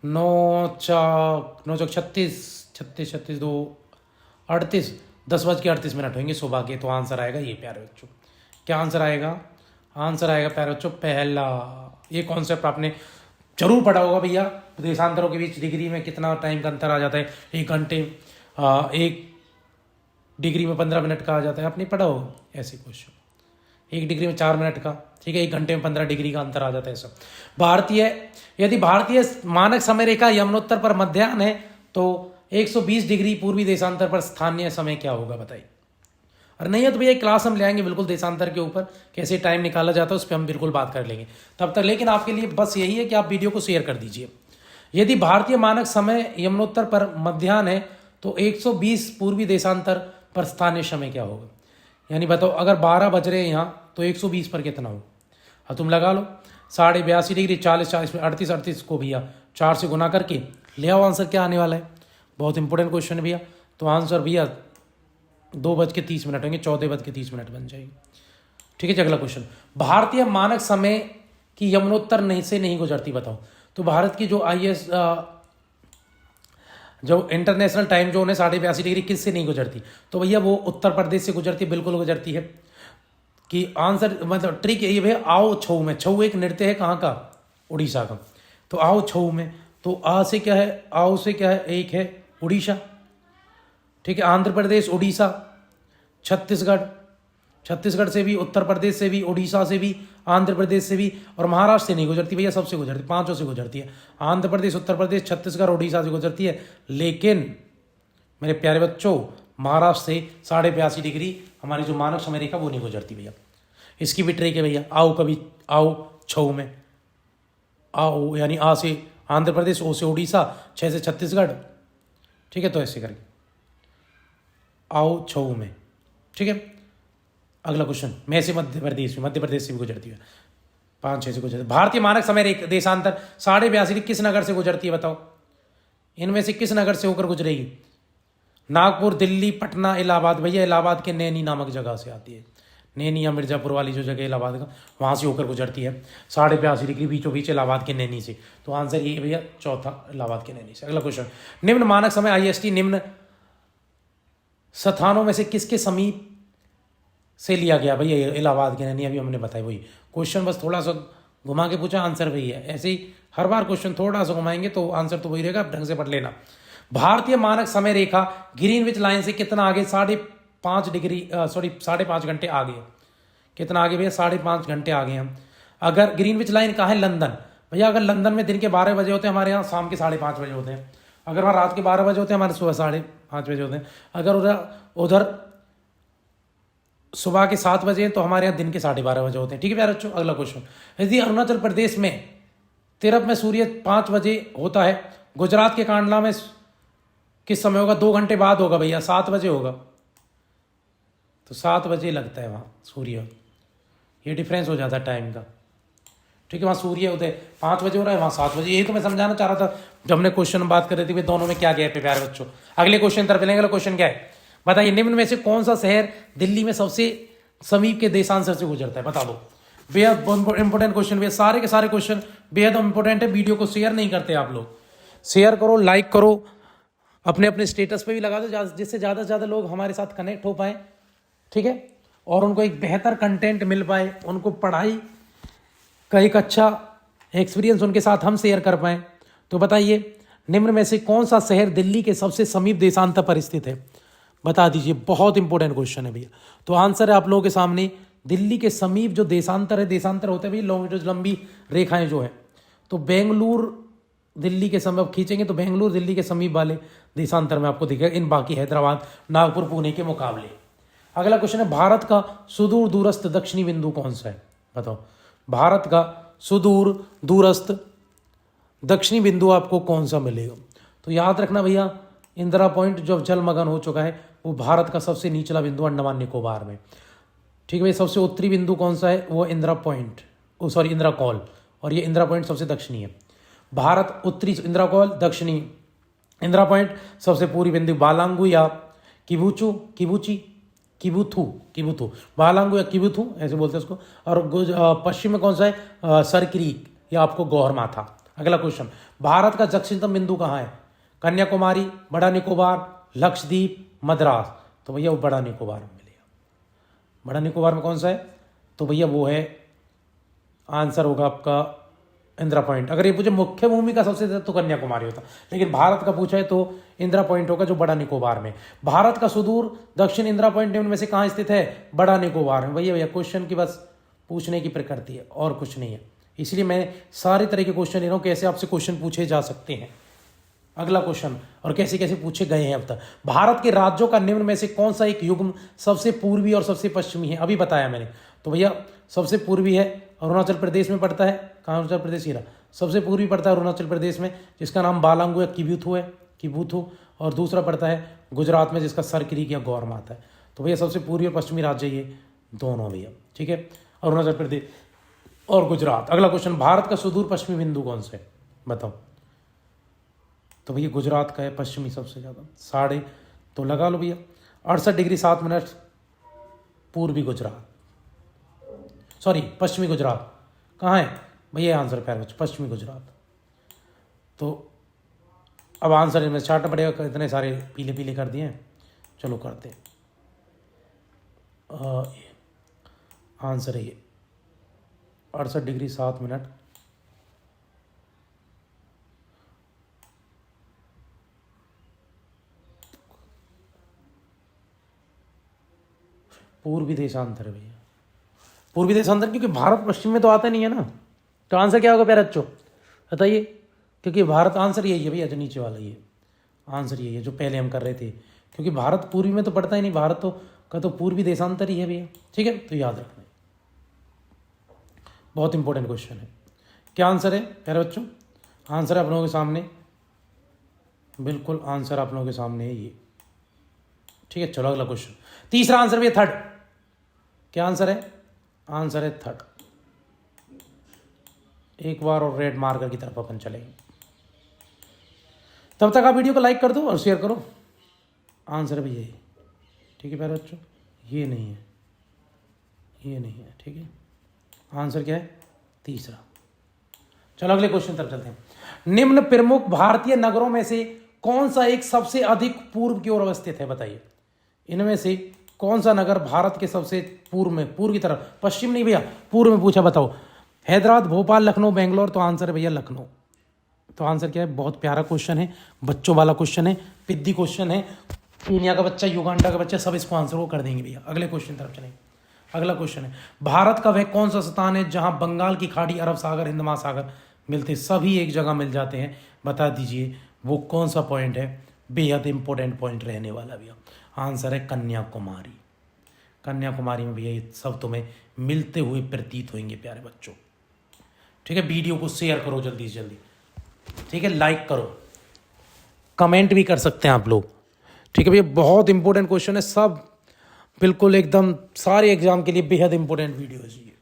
9 चौक 36 2 38, 10:38 होंगे सुबह के। तो आंसर आएगा ये प्यारे बच्चों, क्या आंसर आएगा? आंसर आएगा प्यारे बच्चों पहला। ये कॉन्सेप्ट आपने जरूर पढ़ा होगा भैया, देशांतरों के बीच डिग्री में कितना टाइम का अंतर आ जाता है, 1 घंटे 1 डिग्री में 15 मिनट का आ जाता है, आपने पढ़ा होगा ऐसे क्वेश्चन। 1 डिग्री में 4 मिनट का, ठीक है, 1 घंटे में 15 डिग्री का अंतर आ जाता है सब। यदि भारतीय मानक समय रेखा यमुनोत्तर पर मध्याह्न है तो 120 डिग्री पूर्वी देशांतर पर स्थानीय समय क्या होगा बताइए। और नहीं है तो भैया क्लास हम ले आएंगे बिल्कुल देशांतर के ऊपर, कैसे टाइम निकाला जाता है उस पर हम बिल्कुल बात कर लेंगे तब तक। लेकिन आपके लिए बस यही है कि आप वीडियो को शेयर कर दीजिए। यदि भारतीय मानक समय यमुनोत्तर पर मध्याह्न है तो 120 पूर्वी देशांतर पर स्थानीय समय क्या होगा? यानी बताओ, अगर 12 बज रहे हैं यहाँ तो 120 पर कितना हो? हाँ तुम लगा लो, 82.5 डिग्री 40 में 38 को भैया 4 से गुना करके ले आओ, आंसर क्या आने वाला है। बहुत इंपॉर्टेंट क्वेश्चन है भैया। तो आंसर भैया 2:30 होंगे, 14:30 बन जाएगी। ठीक है जी, अगला क्वेश्चन, भारतीय मानक समय की यमुनोत्तर नहीं गुजरती, बताओ। तो भारत की जो IS जो इंटरनेशनल टाइम जोन है 82.5 डिग्री किससे नहीं गुजरती? तो भैया वो उत्तर प्रदेश से गुजरती, बिल्कुल गुजरती है। कि आंसर मतलब ट्रिक यही भैया, आओ छऊ में, छऊ एक नृत्य है कहाँ का? उड़ीसा का। तो आओ छऊ में, तो आ से क्या है, आओ से क्या है, एक है उड़ीसा, ठीक है, आंध्र प्रदेश, उड़ीसा, छत्तीसगढ़ से भी, उत्तर प्रदेश से भी, उड़ीसा से भी, आंध्र प्रदेश से भी, और महाराष्ट्र से नहीं गुजरती भैया, सबसे गुजरती, 5 से गुजरती है। आंध्र प्रदेश, उत्तर प्रदेश, छत्तीसगढ़, उड़ीसा से गुजरती है। लेकिन मेरे प्यारे बच्चों, महाराष्ट्र से 82.5 डिग्री हमारी जो मानक समय रेखा वो नहीं गुजरती भैया। इसकी भी ट्रिक है भैया, आओ कभी आओ छऊ में, आओ यानी आ से आंध्र प्रदेश, ओ से उड़ीसा, 6 से छत्तीसगढ़, ठीक है, तो ऐसे करके आओ छऊ में, ठीक है। अगला क्वेश्चन, मैं से मध्य प्रदेश से भी गुजरती है, 5-6 से गुजरती है। भारतीय मानक समय रेखा देशांतर 82.5 किस नगर से गुजरती है बताओ? इनमें से किस नगर से होकर गुजरेगी? नागपुर, दिल्ली, पटना, इलाहाबाद। भैया इलाहाबाद के नैनी नामक जगह से आती है, नैनी या मिर्जापुर वाली जो जगह इलाहाबाद का, वहाँ से होकर गुजरती है 82.5 डिग्री बीचों बीच इलाहाबाद के नैनी से। तो आंसर ये भैया चौथा, इलाहाबाद के नैनी से। अगला क्वेश्चन, निम्न मानक समय IST निम्न स्थानों में से किसके समीप से लिया गया? भैया इलाहाबाद के नैनी, अभी हमने बताया वही क्वेश्चन, बस थोड़ा सा घुमा के पूछा, आंसर वही है। ऐसे ही हर बार क्वेश्चन थोड़ा सा घुमाएंगे तो आंसर तो वही रहेगा, आप ढंग से पढ़ लेना। भारतीय मानक समय रेखा ग्रीनविच लाइन से कितना आगे? 5.5 घंटे आगे। कितना आगे भैया? 5.5 घंटे आगे हम। अगर ग्रीनविच लाइन कहाँ है? लंदन। भैया अगर लंदन में दिन के 12 बजे होते हैं, हमारे यहाँ शाम के 5:30 बजे होते हैं। अगर वहाँ रात के 12 बजे होते हैं, हमारे सुबह 5:30 बजे होते हैं। अगर उधर सुबह के 7 बजे तो हमारे यहाँ दिन के 12:30 बजे होते हैं। ठीक है प्यारे बच्चों, अगला क्वेश्चन, यदि अरुणाचल प्रदेश में तिरप में सूर्य 5 बजे होता है गुजरात के कांडला में किस समय होगा? 2 घंटे बाद होगा भैया, 7 बजे होगा। तो 7 बजे लगता है वहाँ सूर्य, ये डिफरेंस हो जाता है टाइम का। ठीक है, वहाँ सूर्य उदय 5 बजे हो रहा है, वहाँ 7 बजे। यही तो मैं समझाना चाह रहा था जब हमने क्वेश्चन बात कर रहे थे, दोनों में क्या गैप है प्यारे बच्चों। अगले क्वेश्चन तरफ चलेंगे। अगला क्वेश्चन क्या है बताइए? निम्न में से कौन सा शहर दिल्ली में सबसे समीप के देशांतर से गुजरता है? बता दो। बेहद इंपॉर्टेंट क्वेश्चन, भैया सारे के सारे क्वेश्चन बेहद इंपॉर्टेंट है। वीडियो को शेयर नहीं करते आप लोग, शेयर करो, लाइक करो, अपने अपने स्टेटस पे भी लगा दो, जिससे ज़्यादा से ज़्यादा लोग हमारे साथ कनेक्ट हो पाए। ठीक है, और उनको एक बेहतर कंटेंट मिल पाए, उनको पढ़ाई का एक अच्छा एक्सपीरियंस उनके साथ हम शेयर कर पाएँ। तो बताइए, निम्न में से कौन सा शहर दिल्ली के सबसे समीप देशांतर पर स्थित है? बता दीजिए, बहुत इंपॉर्टेंट क्वेश्चन है भैया। तो आंसर है आप लोगों के सामने, दिल्ली के समीप जो देशांतर है, देशांतर होते हैं भैया लॉन्गिट्यूड, लंबी रेखाएं जो है। तो बेंगलुरु दिल्ली के समीप खींचेंगे तो बेंगलुरु दिल्ली के समीप वाले देशांतर में आपको दिखेगा, इन बाकी हैदराबाद, नागपुर, पुणे के मुकाबले। अगला क्वेश्चन है, भारत का सुदूर दूरस्थ दक्षिणी बिंदु कौन सा है? बताओ, भारत का सुदूर दूरस्थ दक्षिणी बिंदु आपको कौन सा मिलेगा? तो याद रखना भैया, इंदिरा पॉइंट जो जलमग्न हो चुका है, वो भारत का सबसे निचला बिंदु अंडमान निकोबार में। ठीक है भैया, सबसे उत्तरी बिंदु कौन सा है? वो इंदिरा पॉइंट, इंदिरा कॉल, और ये इंदिरा पॉइंट सबसे दक्षिणी है। भारत उत्तरी इंदिरा कॉल, दक्षिणी इंदिरा पॉइंट, सबसे पूर्वी बिंदु बालांगू या किबुथू, बालांगू या किबुथू ऐसे बोलते हैं उसको। और पश्चिम में कौन सा है? सरक्रीक या आपको गौहर माथा। अगला क्वेश्चन, भारत का दक्षिणतम बिंदु कहाँ है? कन्याकुमारी, बड़ा निकोबार, लक्षद्वीप, मद्रास। तो भैया वो बड़ा निकोबार में मिलेगा। बड़ा निकोबार में कौन सा है? तो भैया वो है, आंसर होगा आपका इंदिरा पॉइंट। अगर ये पूछे मुख्य भूमि का सबसे ज्यादा तो कन्याकुमारी होता, लेकिन भारत का पूछा है तो इंदिरा पॉइंट होगा जो बड़ा निकोबार में। भारत का सुदूर दक्षिण इंदिरा पॉइंट में से कहाँ स्थित है? बड़ा निकोबार में। भैया क्वेश्चन की बस पूछने की प्रकृति है और कुछ नहीं है, इसलिए मैं सारे तरह के क्वेश्चन ले रहा हूँ, कैसे आपसे क्वेश्चन पूछे जा सकते हैं। अगला क्वेश्चन, और कैसे कैसे पूछे गए हैं अब तक। भारत के राज्यों का निम्न में से कौन सा एक युग्म सबसे पूर्वी और सबसे पश्चिमी है? अभी बताया मैंने। तो भैया सबसे पूर्वी है, अरुणाचल प्रदेश में पड़ता है। कहाँ अरुणाचल प्रदेश? ही रहा, सबसे पूर्वी पड़ता है अरुणाचल प्रदेश में, जिसका नाम बालांगू या किबुथू। और दूसरा पड़ता है गुजरात में, जिसका सरक्रीक या गौर माता है। तो भैया सबसे पूर्वी और पश्चिमी राज्य ये दोनों भैया। ठीक है, अरुणाचल प्रदेश और गुजरात। अगला क्वेश्चन, भारत का सुदूर पश्चिमी बिंदु कौन सा है? बताओ। तो भैया गुजरात का है पश्चिमी सबसे ज़्यादा, साढ़े, तो लगा लो भैया 68 डिग्री 7 मिनट पूर्वी गुजरात, सॉरी पश्चिमी गुजरात। कहाँ है भैया आंसर? प्यारे बच्चों, पश्चिमी गुजरात। तो अब आंसर इनमें चाटना पड़ेगा, इतने सारे पीले पीले कर दिए हैं। चलो करते हैं, आंसर है ये 68 डिग्री 7 मिनट पूर्वी देशांतर है भैया, पूर्वी देशांतर, क्योंकि भारत पश्चिम में तो आता नहीं है ना। तो आंसर क्या होगा प्यारे बच्चों बताइए? क्योंकि भारत, आंसर यही है भैया जो नीचे वाला, ये आंसर यही है जो पहले हम कर रहे थे, क्योंकि भारत पूर्वी में तो पड़ता ही नहीं, भारत तो का तो पूर्वी देशांतर ही है भैया। ठीक है, तो याद रखना, बहुत इंपॉर्टेंट क्वेश्चन है। क्या आंसर है प्यारे बच्चों? आंसर है आप लोगों के सामने, बिल्कुल आंसर आप लोगों के सामने है ये। ठीक है, चलो अगला क्वेश्चन, तीसरा आंसर भी है थर्ड। क्या आंसर है? आंसर है थर्ड। एक बार और रेड मार्कर की तरफ अपन चलेंगे, तब तक आप वीडियो को लाइक कर दो और शेयर करो। आंसर भी यही। ठीक है प्यारे बच्चों, ये नहीं है, ये नहीं है। ठीक है, आंसर क्या है? तीसरा। चलो अगले क्वेश्चन तरफ चलते हैं। निम्न प्रमुख भारतीय नगरों में से कौन सा एक सबसे अधिक पूर्व की ओर अवस्थित है? बताइए, इनमें से कौन सा नगर भारत के सबसे पूर्व में, पूर्व की तरफ, पश्चिम नहीं भैया, पूर्व में पूछा, बताओ। हैदराबाद, भोपाल, लखनऊ, बेंगलोर। तो आंसर है भैया लखनऊ। तो आंसर क्या है? बहुत प्यारा क्वेश्चन है, बच्चों वाला क्वेश्चन है, पिद्दी क्वेश्चन है। केन्या का बच्चा, युगांडा का बच्चा, सब इसको आंसर वो कर देंगे भैया। अगले क्वेश्चन तरफ चलेंगे। अगला क्वेश्चन है, भारत का वह कौन सा स्थान है जहां बंगाल की खाड़ी, अरब सागर, हिंद महासागर मिलते, सभी एक जगह मिल जाते हैं? बता दीजिए वो कौन सा पॉइंट है? बेहद इंपॉर्टेंट पॉइंट रहने वाला भैया। आंसर है कन्याकुमारी। कन्याकुमारी में भैया ये सब तुम्हें मिलते हुए प्रतीत होंगे प्यारे बच्चों। ठीक है, वीडियो को शेयर करो जल्दी से जल्दी। ठीक है, लाइक करो, कमेंट भी कर सकते हैं आप लोग। ठीक है भैया, बहुत इंपॉर्टेंट क्वेश्चन है, सब बिल्कुल एकदम सारे एग्जाम के लिए बेहद इंपॉर्टेंट वीडियो है ये।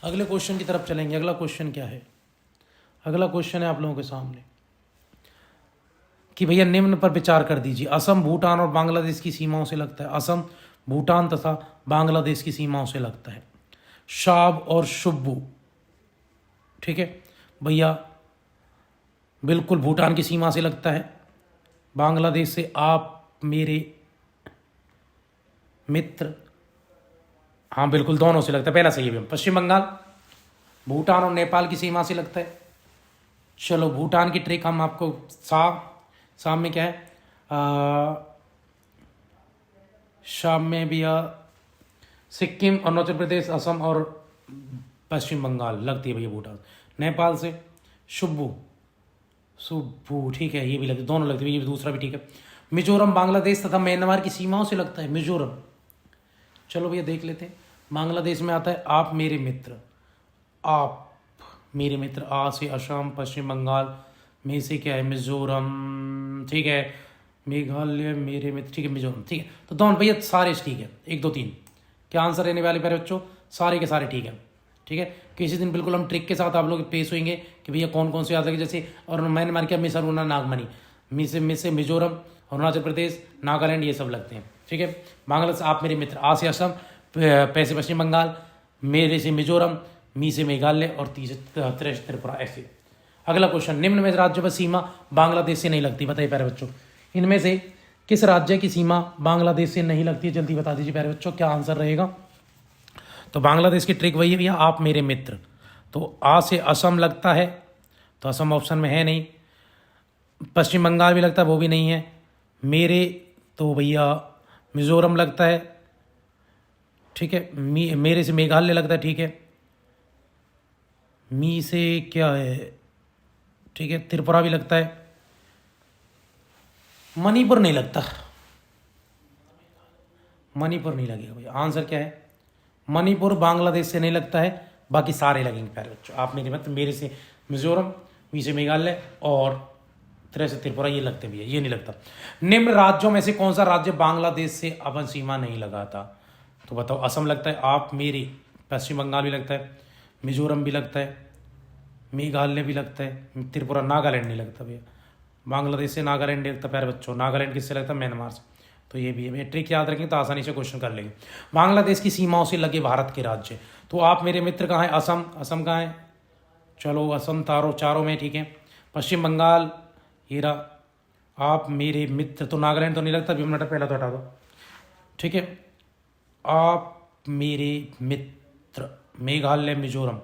अगले क्वेश्चन की तरफ चलेंगे। अगला क्वेश्चन क्या है? अगला क्वेश्चन है आप लोगों के सामने कि भैया निम्न पर विचार कर दीजिए। असम भूटान और बांग्लादेश की सीमाओं से लगता है। असम भूटान तथा बांग्लादेश की सीमाओं से लगता है। शाब और शुब्बू, ठीक है भैया, बिल्कुल भूटान की सीमा से लगता है। बांग्लादेश से आप मेरे मित्र, हाँ बिल्कुल दोनों से लगता है, पहला सही है। पश्चिम बंगाल भूटान और नेपाल की सीमा से लगता है। चलो भूटान की ट्रिक हम आपको शाम में क्या है, शाम में भी सिक्किम, अरुणाचल प्रदेश, असम और पश्चिम बंगाल लगती है भैया भूटान। नेपाल से शुब्बू, ठीक है, ये भी लगती, दोनों लगती है, ये भी दूसरा भी ठीक है। मिजोरम बांग्लादेश तथा म्यांमार की सीमाओं से लगता है। मिजोरम, चलो भैया देख लेते हैं। बांग्लादेश में आता है आप मेरे मित्र, आप मेरे मित्र, आ से असम, पश्चिम बंगाल में से क्या है मिजोरम, ठीक है, मेघालय मेरे मित्र, ठीक है, मिजोरम, ठीक है। तो दोनों भैया सारे ठीक है, 1 2 3 क्या आंसर रहने वाले प्यारे बच्चों? सारे के सारे ठीक है, ठीक है। किसी दिन बिल्कुल हम ट्रिक के साथ आप लोग पेश होंगे कि भैया कौन कौन से याद लगे, जैसे और मैंने मार किया मिस अरुणा नागमणि, मिस से मिजोरम, अरुणाचल प्रदेश, नागालैंड, ये सब लगते हैं, ठीक है। बांग्लादेश आप मेरे मित्र, आ से असम, पे से पश्चिम बंगाल, मेरे से मिजोरम, मी से मेघालय और ती से त्रिपुरा, ऐसे। अगला क्वेश्चन, निम्न में राज्य पर सीमा बांग्लादेश से नहीं लगती, बताइए प्यारे बच्चों, इनमें से किस राज्य की सीमा बांग्लादेश से नहीं लगती है? जल्दी बता दीजिए प्यारे बच्चों, क्या आंसर रहेगा? तो बांग्लादेश की ट्रिक वही है भैया, आप मेरे मित्र। तो आ से असम लगता है, तो असम ऑप्शन में है नहीं। पश्चिम बंगाल भी लगता है, वो भी नहीं है। मेरे, तो भैया मिजोरम लगता है, ठीक है। मेरे से मेघालय लगता है, ठीक है। मी से क्या है, ठीक है, त्रिपुरा भी लगता है। मणिपुर नहीं लगता, मणिपुर नहीं लगेगा भैया। आंसर क्या है? मणिपुर बांग्लादेश से नहीं लगता है, बाकी सारे लगेंगे प्यारे बच्चों। आप मेरे मतलब मेरे से मिजोरम, मी से मेघालय और त्रे से त्रिपुरा, ये लगते भैया, ये नहीं लगता। निम्न राज्यों में से कौन सा राज्य बांग्लादेश से अपन सीमा नहीं लगाता? तो बताओ, असम लगता है आप मेरी, पश्चिम बंगाल भी लगता है, मिजोरम भी लगता है, मेघालय भी लगता है, त्रिपुरा, नागालैंड नहीं लगता भैया। बांग्लादेश से नागालैंड नहीं लगता प्यारे बच्चों। नागालैंड किससे लगता है? म्यांमार से। तो ये भी है भैया, ट्रिक याद रखेंगे तो आसानी से क्वेश्चन कर लेंगे। बांग्लादेश की सीमाओं से लगे भारत के राज्य, तो आप मेरे मित्र कहाँ है? असम, असम कहाँ है? चलो असम चारों में, ठीक है। पश्चिम बंगाल, हीरा, आप मेरे मित्र, तो नागालैंड तो नहीं लगता, 20 मिनट पहला तो हटा दो, ठीक है। आप मेरे मित्र, मेघालय, मिजोरम,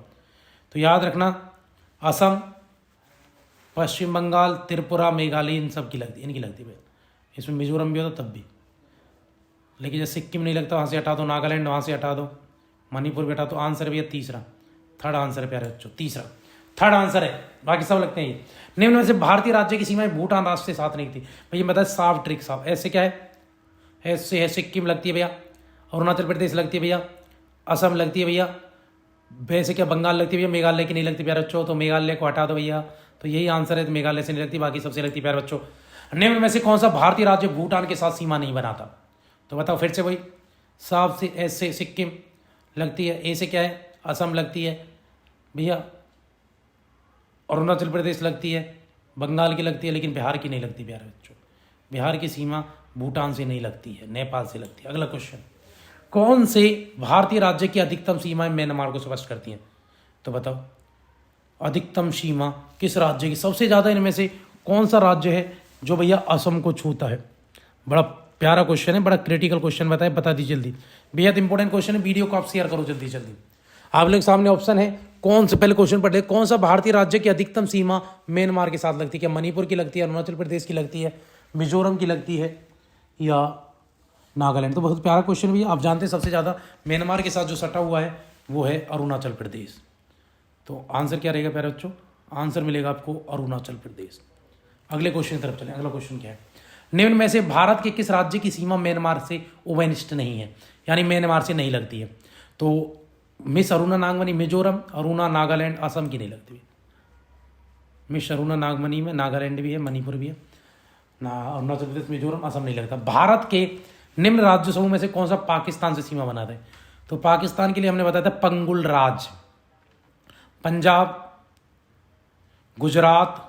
तो याद रखना असम, पश्चिम बंगाल, त्रिपुरा, मेघालय, इन सब की लगती, इनकी लगती है। इसमें मिजोरम भी होता तब भी, लेकिन जब सिक्किम नहीं लगता, वहाँ से हटा दो। नागालैंड वहाँ से हटा दो, मणिपुर भी हटा दो। आंसर भी है तीसरा, थर्ड आंसर है प्यारे बच्चों, तीसरा थर्ड आंसर है, बाकी सब लगते हैं ये। निम्न में से भारतीय राज्य की सीमाएं भूटान राष्ट्र से साथ नहीं थी भैया, बताए साफ ट्रिक साफ। ऐसे क्या है? ऐसे है सिक्किम लगती है भैया, अरुणाचल प्रदेश लगती है भैया, असम लगती है भैया, वैसे क्या बंगाल लगती है भैया, मेघालय की नहीं लगती प्यारे बच्चों, तो मेघालय को हटा दो भैया। तो यही आंसर है, तो मेघालय से नहीं लगती, बाकी सबसे लगती प्यारे बच्चों। निम्न में से कौन सा भारतीय राज्य भूटान के साथ सीमा नहीं बनाता? तो बताओ फिर से वही साफ से, ऐसे सिक्किम लगती है, ए से क्या है? असम लगती है भैया, अरुणाचल प्रदेश लगती है, बंगाल की लगती है, लेकिन बिहार की नहीं लगती प्यारे बच्चों। बिहार की सीमा भूटान से नहीं लगती है, नेपाल से लगती है। अगला क्वेश्चन, कौन से भारतीय राज्य की अधिकतम सीमाएं म्यांमार को स्पष्ट करती हैं? तो बताओ अधिकतम सीमा किस राज्य की? सबसे ज़्यादा इनमें से कौन सा राज्य है जो भैया असम को छूता है? बड़ा प्यारा क्वेश्चन है, बड़ा क्रिटिकल क्वेश्चन बताए, बता दीजिए जल्दी, बेहद इंपॉर्टेंट क्वेश्चन है। वीडियो को आप शेयर करो जल्दी जल्दी। आप लोग सामने ऑप्शन है, कौन से पहले क्वेश्चन पढ़ ले, कौन सा भारतीय राज्य की अधिकतम सीमा म्यांमार के साथ लगती है? क्या मणिपुर की लगती है, अरुणाचल प्रदेश की लगती है, मिजोरम की लगती है, या नागालैंड? तो बहुत प्यारा क्वेश्चन भी, आप जानते हैं सबसे ज़्यादा म्यांमार के साथ जो सटा हुआ है वो है अरुणाचल प्रदेश। तो आंसर क्या रहेगा प्यारे बच्चों? आंसर मिलेगा आपको अरुणाचल प्रदेश। अगले क्वेश्चन की तरफ चलें। अगला क्वेश्चन क्या है? निम्न में से भारत के किस राज्य की सीमा म्यांमार से उभयनिष्ठ नहीं है, यानी म्यांमार से नहीं लगती है? तो मिस अरुणा नागमणि मिजोरम, अरुणा नागालैंड, असम की नहीं लगती। मिस अरुणा नागमणि में नागालैंड भी है, मणिपुर भी है, ना, अरुणाचल प्रदेश, मिजोरम, असम नहीं लगता। भारत के निम्न राज्य समूह में से कौन सा पाकिस्तान से सीमा बनाता है? तो पाकिस्तान के लिए हमने बताया था पंगुल राज, पंजाब, गुजरात,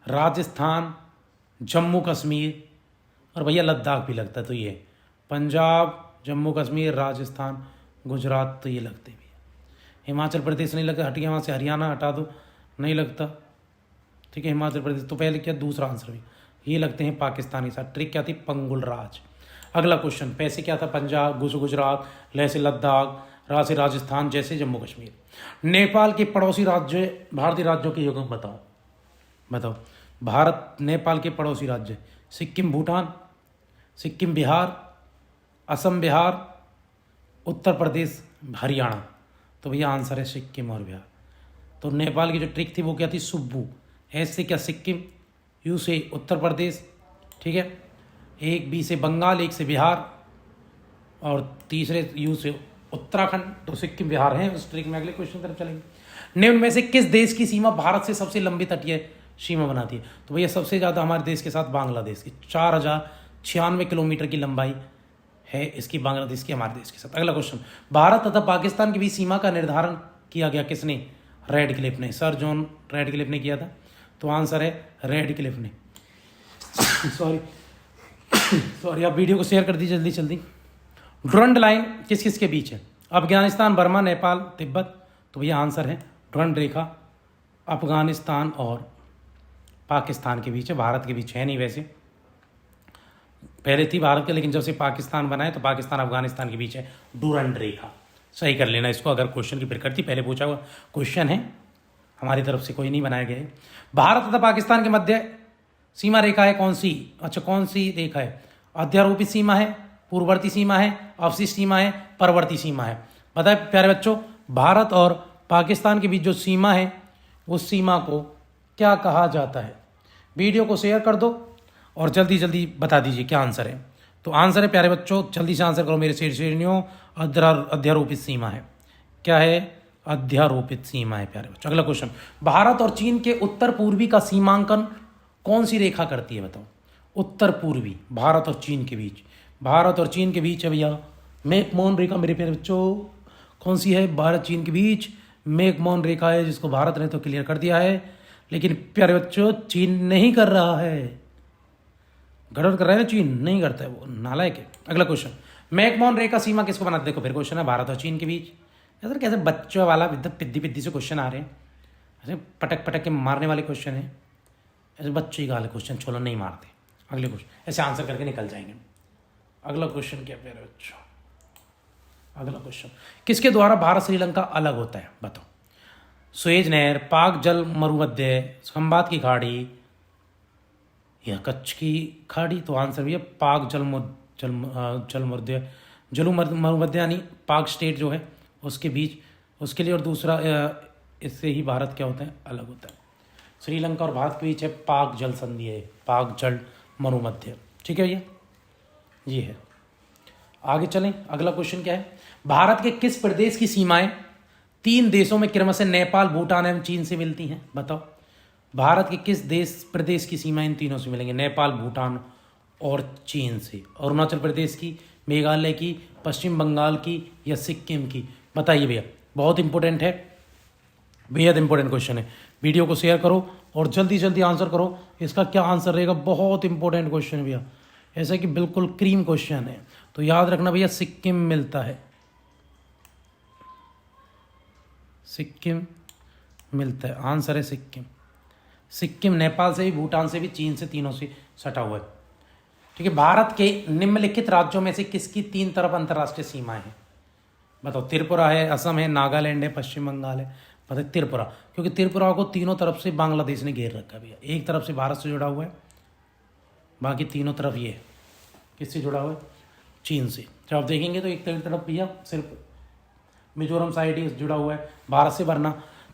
राजस्थान, जम्मू कश्मीर और भैया लद्दाख भी लगता है। तो ये पंजाब, जम्मू कश्मीर, राजस्थान, गुजरात, तो ये लगते भी है। हिमाचल प्रदेश नहीं लगता, हटिए वहाँ से, हरियाणा हटा दो, नहीं लगता। ठीक है, हिमाचल प्रदेश तो पहले क्या, दूसरा आंसर भी ये लगते हैं पाकिस्तान के साथ। ट्रिक क्या थी, पंगुल राज। अगला क्वेश्चन, पैसे क्या था, पंजाब, गुजरात, लैसे लद्दाख, रासे राजस्थान, जैसे जम्मू कश्मीर। नेपाल के पड़ोसी राज्य भारतीय राज्यों के युग्म बताओ। बताओ, भारत नेपाल के पड़ोसी राज्य, सिक्किम, भूटान, सिक्किम, बिहार, असम, बिहार, उत्तर प्रदेश, हरियाणा। तो भैया आंसर है सिक्किम और बिहार। तो नेपाल की जो ट्रिक थी वो क्या थी, सुब्बू। एस से क्या, सिक्किम, यू से उत्तर प्रदेश, ठीक है, एक बी से बंगाल, एक से बिहार और तीसरे यू से उत्तराखंड। तो सिक्किम बिहार है उस ट्रिक में। अगले क्वेश्चन की तरफ चलेंगे। निम्न में से किस देश की सीमा भारत से सबसे लंबी तटीय सीमा बनाती है? तो भैया सबसे ज़्यादा हमारे देश के साथ बांग्लादेश की 4096 किलोमीटर की लंबाई है इसकी, बांग्लादेश की हमारे देश के साथ। अगला क्वेश्चन, भारत तथा पाकिस्तान के बीच सीमा का निर्धारण किया गया किसने? रेड क्लिफ ने, सर जॉन रेड क्लिफ ने किया था। तो आंसर है रेड क्लिफ ने। सॉरी आप वीडियो को शेयर कर दीजिए जल्दी जल्दी। डुरंड लाइन किस किस के बीच है? अफगानिस्तान, बर्मा, नेपाल, तिब्बत। तो भैया आंसर है डुरंड रेखा अफगानिस्तान और पाकिस्तान के बीच है, भारत के बीच है नहीं। वैसे पहले थी भारत के, लेकिन जब से पाकिस्तान बना है तो पाकिस्तान अफगानिस्तान के बीच है डुरंड रेखा। सही कर लेना इसको, अगर क्वेश्चन की प्रकृति पहले पूछा हुआ क्वेश्चन है, हमारी तरफ से कोई नहीं बनाया गया है। भारत तथा पाकिस्तान के मध्य सीमा रेखा है कौन सी? अच्छा, कौन सी रेखा है? अध्यारोपित सीमा है, पूर्ववर्ती सीमा है, अवशिष्ट सीमा है, परवर्ती सीमा है। बताए प्यारे बच्चों, भारत और पाकिस्तान के बीच जो सीमा है उस सीमा को क्या कहा जाता है? वीडियो को शेयर कर दो और जल्दी जल्दी बता दीजिए क्या आंसर है। तो आंसर है प्यारे बच्चों, जल्दी से आंसर करो मेरे श्रेणियों, अध्यारोपित सीमा है। क्या है? अध्यारोपित सीमा है प्यारे बच्चों। अगला क्वेश्चन, भारत और चीन के उत्तर पूर्वी का सीमांकन कौन सी रेखा करती है? बताओ। उत्तर पूर्वी, भारत और चीन के बीच, भारत और चीन के बीच है भैया मैकमोहन रेखा मेरे प्यारे बच्चों। कौन सी है? भारत चीन के बीच मैकमोहन रेखा है, जिसको भारत ने तो क्लियर कर दिया है, लेकिन प्यारे बच्चों चीन नहीं कर रहा है। गड़बड़ कर रहा है ना, चीन नहीं करता है, वो नालायक है। अगला क्वेश्चन, मैकमोहन रेखा सीमा किसको बनाते? देखो फिर क्वेश्चन है भारत और चीन के बीच। यार कैसे बच्चों वाला पिद्दी पिद्दी से क्वेश्चन आ रहे हैं, ऐसे पटक पटक के मारने वाले क्वेश्चन है, ऐसे बच्चे ही वाले क्वेश्चन छोलो नहीं मारते। अगले क्वेश्चन ऐसे आंसर करके निकल जाएंगे। अगला क्वेश्चन क्या प्यारे बच्चों? अगला क्वेश्चन, किसके द्वारा भारत श्रीलंका अलग होता है? बताओ। सुएज नहर, पाक जल मरुमध्य, खंबात की खाड़ी या कच्छ की खाड़ी? तो आंसर भी है पाक जल मरुमध्य यानी पाक स्टेट जो है उसके बीच, उसके लिए। और दूसरा इससे ही भारत क्या होता है? अलग होता है। श्रीलंका और भारत के बीच है पाक जल संधि है, पाक जल मरुमध्य। ठीक है भैया, ये है। आगे चलें, अगला क्वेश्चन क्या है? भारत के किस प्रदेश की सीमाएं 3 देशों में क्रमशः नेपाल, भूटान एवं चीन से मिलती हैं? बताओ। भारत के किस प्रदेश की सीमाएं इन तीनों से मिलेंगे? नेपाल, भूटान और चीन से। अरुणाचल प्रदेश की, मेघालय की, पश्चिम बंगाल की या सिक्किम की? बताइए भैया, बहुत इंपॉर्टेंट है, बेहद इंपॉर्टेंट क्वेश्चन है। वीडियो को शेयर करो और जल्दी जल्दी आंसर करो। इसका क्या आंसर रहेगा? बहुत इंपॉर्टेंट क्वेश्चन है भैया, ऐसा कि बिल्कुल क्रीम क्वेश्चन है। तो याद रखना भैया, सिक्किम मिलता है, सिक्किम मिलता है। आंसर है सिक्किम। सिक्किम नेपाल से भी, भूटान से भी, चीन से, तीनों से सटा हुआ है। ठीक है। भारत के निम्नलिखित राज्यों में से किसकी 3 तरफ अंतर्राष्ट्रीय सीमाएं हैं? बताओ। त्रिपुरा है, असम है, नागालैंड है, पश्चिम बंगाल है। बताइए। त्रिपुरा, क्योंकि त्रिपुरा को तीनों तरफ से बांग्लादेश ने घेर रखा है भैया। एक तरफ से भारत से जुड़ा हुआ है, बाकी तीनों तरफ ये है। किससे जुड़ा हुआ है? चीन से। जब आप देखेंगे तो एक तरफ भैया सिर्फ मिजोरम साइड ही जुड़ा हुआ है भारत से, वरना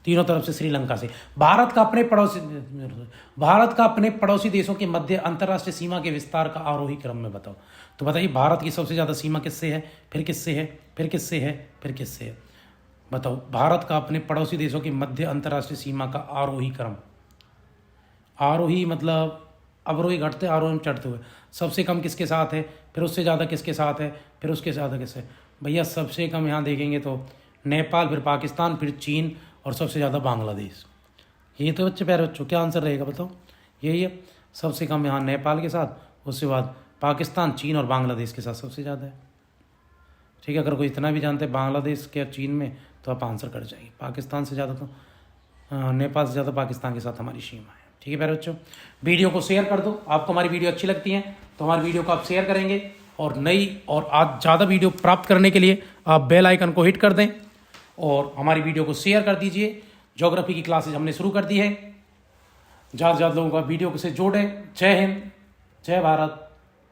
तीनों तरफ से श्रीलंका से। भारत का अपने पड़ोसी देशों के मध्य अंतर्राष्ट्रीय सीमा के विस्तार का आरोही क्रम में बताओ। तो बताइए, भारत की सबसे ज़्यादा सीमा किससे है, फिर किससे है, फिर किससे है, फिर किससे है? बताओ। भारत का अपने पड़ोसी देशों के मध्य अंतर्राष्ट्रीय सीमा का आरोही क्रम। आरोही मतलब अवरोही घटते आरोही चढ़ते हुए। सबसे कम किसके साथ है, फिर उससे ज़्यादा किसके साथ है, फिर उसके ज़्यादा किससे। भैया सबसे कम यहाँ देखेंगे तो नेपाल, फिर पाकिस्तान, फिर चीन और सबसे ज़्यादा बांग्लादेश। यही तो बच्चे प्यारे बच्चों क्या आंसर रहेगा बताओ, यही है। सबसे कम यहाँ नेपाल के साथ, उसके बाद पाकिस्तान, चीन और बांग्लादेश के साथ सबसे ज़्यादा है। ठीक है, अगर कोई इतना भी जानते हैं बांग्लादेश के चीन में तो आप आंसर कर जाइए। पाकिस्तान से ज़्यादा तो नेपाल से ज़्यादा पाकिस्तान के साथ हमारी सीमा है। ठीक है प्यारे बच्चों, वीडियो को शेयर कर दो। आपको हमारी वीडियो अच्छी लगती है तो हमारी वीडियो को आप शेयर करेंगे, और नई और आज ज़्यादा वीडियो प्राप्त करने के लिए आप बेल आइकन को हिट कर दें और हमारी वीडियो को शेयर कर दीजिए। ज्योग्राफी की क्लासेज हमने शुरू कर दी है, ज़्यादा से ज़्यादा लोगों का वीडियो से जोड़ें। जय हिंद, जय भारत।